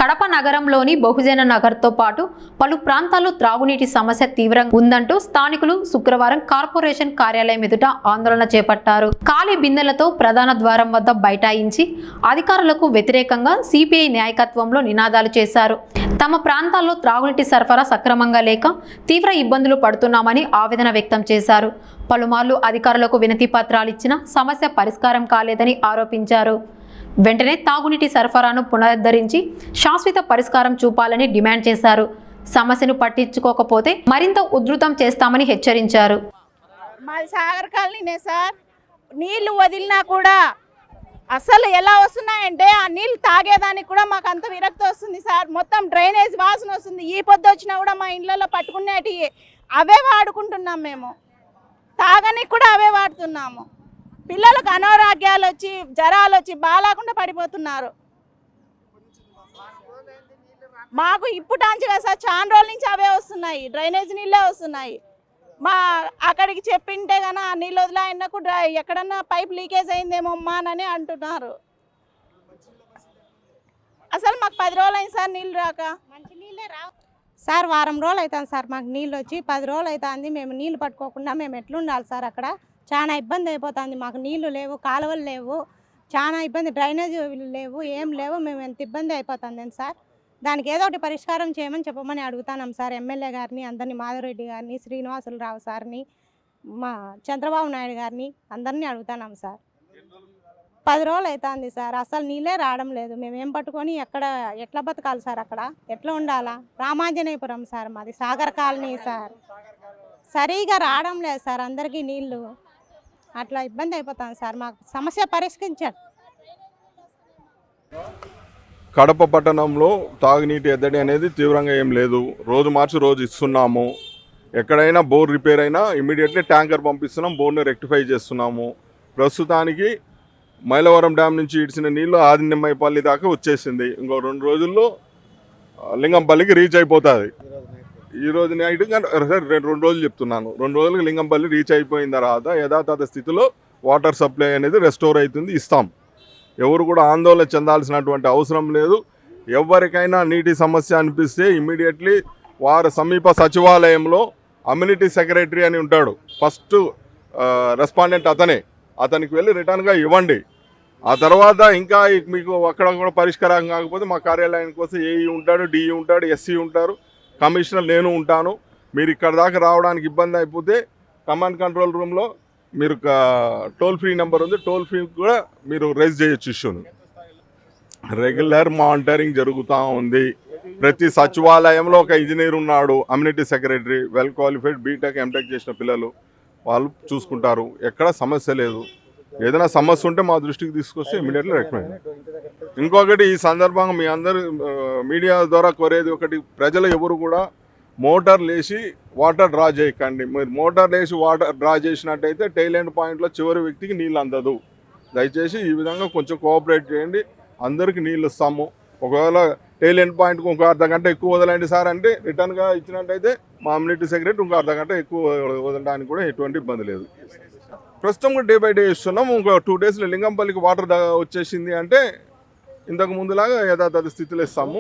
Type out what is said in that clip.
కడప నగరంలోని బహుజన నగర్తో పాటు పలు ప్రాంతాల్లో త్రాగునీటి సమస్య తీవ్రంగా ఉందంటూ స్థానికులు శుక్రవారం కార్పొరేషన్ కార్యాలయం ఎదుట ఆందోళన చేపట్టారు. ఖాళీ బిందెలతో ప్రధాన ద్వారం వద్ద బైఠాయించి అధికారులకు వ్యతిరేకంగా సిపిఐ నాయకత్వంలో నినాదాలు చేశారు. తమ ప్రాంతాల్లో త్రాగునీటి సరఫరా సక్రమంగా లేక తీవ్ర ఇబ్బందులు పడుతున్నామని ఆవేదన వ్యక్తం చేశారు. పలుమార్లు అధికారులకు వినతి పత్రాలు ఇచ్చినా సమస్య పరిష్కారం కాలేదని ఆరోపించారు. వెంటనే తాగునీటి సరఫరాను పునరుద్ధరించి శాశ్వత పరిష్కారం చూపాలని డిమాండ్ చేశారు. సమస్యను పట్టించుకోకపోతే మరింత ఉధృతం చేస్తామని హెచ్చరించారు. మాది సాగర్ కాలనీనే సార్. నీళ్లు వదిలినా కూడా అసలు ఎలా వస్తున్నాయంటే ఆ నీళ్ళు తాగేదానికి కూడా మాకు అంత విరక్తి వస్తుంది సార్. మొత్తం డ్రైనేజ్ వాసన వస్తుంది. ఈ పొద్దు వచ్చినా కూడా మా ఇళ్ళలో పట్టుకునేటి అవే వాడుకుంటున్నాం. మేము తాగనికి కూడా అవే వాడుతున్నాము. పిల్లలకు అనారోగ్యాలు వచ్చి జ్వరాలు వచ్చి బాగాలేకుండా పడిపోతున్నారు. మాకు ఇప్పుటాంచిగా సార్ చాలా రోజుల నుంచి అవే వస్తున్నాయి. డ్రైనేజ్ నీళ్ళే వస్తున్నాయి. మా అక్కడికి చెప్పింటే కన్నా ఆ నీళ్ళు వదిలేకు ఎక్కడన్నా పైప్ లీకేజ్ అయిందేమో అమ్మా అని అంటున్నారు. అసలు మాకు 10 రోజులు అయింది సార్ నీళ్ళు రాక. మంచి నీళ్ళే రా సార్. వారం రోజులు అవుతుంది సార్ మాకు నీళ్ళు వచ్చి. 10 రోజులు అవుతుంది మేము నీళ్ళు పట్టుకోకుండా మేము ఎట్లుండాలి సార్? అక్కడ చాలా ఇబ్బంది అయిపోతుంది. మాకు నీళ్లు లేవు, కాలువలు లేవు, చాలా ఇబ్బంది. డ్రైనేజ్ లేవు, ఏం లేవు. మేము ఎంత ఇబ్బంది అయిపోతుంది సార్. దానికి ఏదో ఒకటి పరిష్కారం చేయమని చెప్పమని అడుగుతున్నాం సార్. ఎమ్మెల్యే గారిని, అందరినీ, మాధవరెడ్డి గారిని, శ్రీనివాసులరావు సార్ని, మా చంద్రబాబు నాయుడు గారిని అందరినీ అడుగుతున్నాం సార్. 10 రోజులు అవుతుంది సార్. అసలు నీళ్ళే రావడం లేదు. మేము ఏం పట్టుకొని ఎట్లా బతకాలి సార్? అక్కడ ఎట్లా ఉండాలా? రామాంజనేయపురం సార్ మాది, సాగర్ కాలనీ సార్. సరిగా రావడం లేదు సార్ అందరికీ నీళ్ళు. అట్లా ఇబ్బంది అయిపోతుంది సార్. మాకు సమస్య పరిష్కరించండి. కడప పట్టణంలో తాగునీటి ఎద్దడి అనేది తీవ్రంగా ఏం లేదు. రోజు మార్చి రోజు ఇస్తున్నాము. ఎక్కడైనా బోర్ రిపేర్ అయినా ఇమీడియట్లీ ట్యాంకర్ పంపిస్తున్నాం, బోర్ని రెక్టిఫై చేస్తున్నాము. ప్రస్తుతానికి మైలవరం డ్యామ్ నుంచి ఇడిచిన నీళ్ళు ఆదినిమ్మైపల్లి దాకా వచ్చేసింది. ఇంకో 2 రోజుల్లో లింగంపల్లికి రీచ్ అయిపోతుంది. ఈరోజు నైట్ 2 రోజులు చెప్తున్నాను. 2 రోజులకు లింగంపల్లి రీచ్ అయిపోయిన తర్వాత యథాతథ స్థితిలో వాటర్ సప్లై అనేది రెస్టోర్ అవుతుంది, ఇస్తాం. ఎవరు కూడా ఆందోళన చెందాల్సినటువంటి అవసరం లేదు. ఎవరికైనా నీటి సమస్య అనిపిస్తే ఇమ్మీడియట్లీ వారి సమీప సచివాలయంలో అమ్యూనిటీ సెక్రటరీ అని ఉంటాడు. ఫస్ట్ రెస్పాండెంట్ అతనికి వెళ్ళి రిటర్న్గా ఇవ్వండి. ఆ తర్వాత ఇంకా మీకు అక్కడ కూడా పరిష్కారం కాకపోతే మా కార్యాలయానికి వస్తే ఏఈ ఉంటాడు, డిఈ ఉంటాడు, ఎస్సీ ఉంటారు, కమిషనర్ నేను ఉంటాను. మీరు ఇక్కడ దాకా రావడానికి ఇబ్బంది అయిపోతే కమాండ్ కంట్రోల్ రూమ్లో మీరు టోల్ ఫ్రీ నెంబర్ ఉంది, టోల్ ఫ్రీ కూడా మీరు రైజ్ చేయొచ్చు ఇష్యూని. రెగ్యులర్ మానిటరింగ్ జరుగుతూ ఉంది. ప్రతి సచివాలయంలో ఒక ఇంజనీర్ ఉన్నాడు, amenity secretary, well qualified, BTech MTech చేసిన పిల్లలు, వాళ్ళు చూసుకుంటారు. ఎక్కడ సమస్య లేదు. ఏదైనా సమస్య ఉంటే మా దృష్టికి తీసుకొస్తే ఇమీడియట్లీ రికమెండ్. ఇంకొకటి ఈ సందర్భంగా మీ అందరు మీడియా ద్వారా కోరేది ఒకటి, ప్రజలు ఎవరు కూడా మోటార్లు వేసి వాటర్ డ్రా చేయకండి. మీరు మోటార్లు వేసి వాటర్ డ్రా చేసినట్టయితే టైల్ ఎండ్ పాయింట్లో చివరి వ్యక్తికి నీళ్ళు అందదు. దయచేసి ఈ విధంగా కొంచెం కోఆపరేట్ చేయండి. అందరికీ నీళ్ళు ఇస్తాము. ఒకవేళ టైల్ ఎండ్ పాయింట్కి ఇంకో అర్ధగంట ఎక్కువ వదలండి సార్ అంటే రిటర్న్గా ఇచ్చినట్టయితే మా అమ్యూనిటీ సెక్రటరీ ఇంకో అర్ధగంట ఎక్కువ వదలడానికి కూడా ఎటువంటి ఇబ్బంది లేదు. ప్రస్తుతం కూడా డే బై డే ఇస్తున్నాం. ఇంకో 2 డేస్లో లింగంపల్లికి వాటర్ వచ్చేసింది అంటే ఇంతకు ముందులాగా యథాతథ స్థితిలో ఇస్తాము.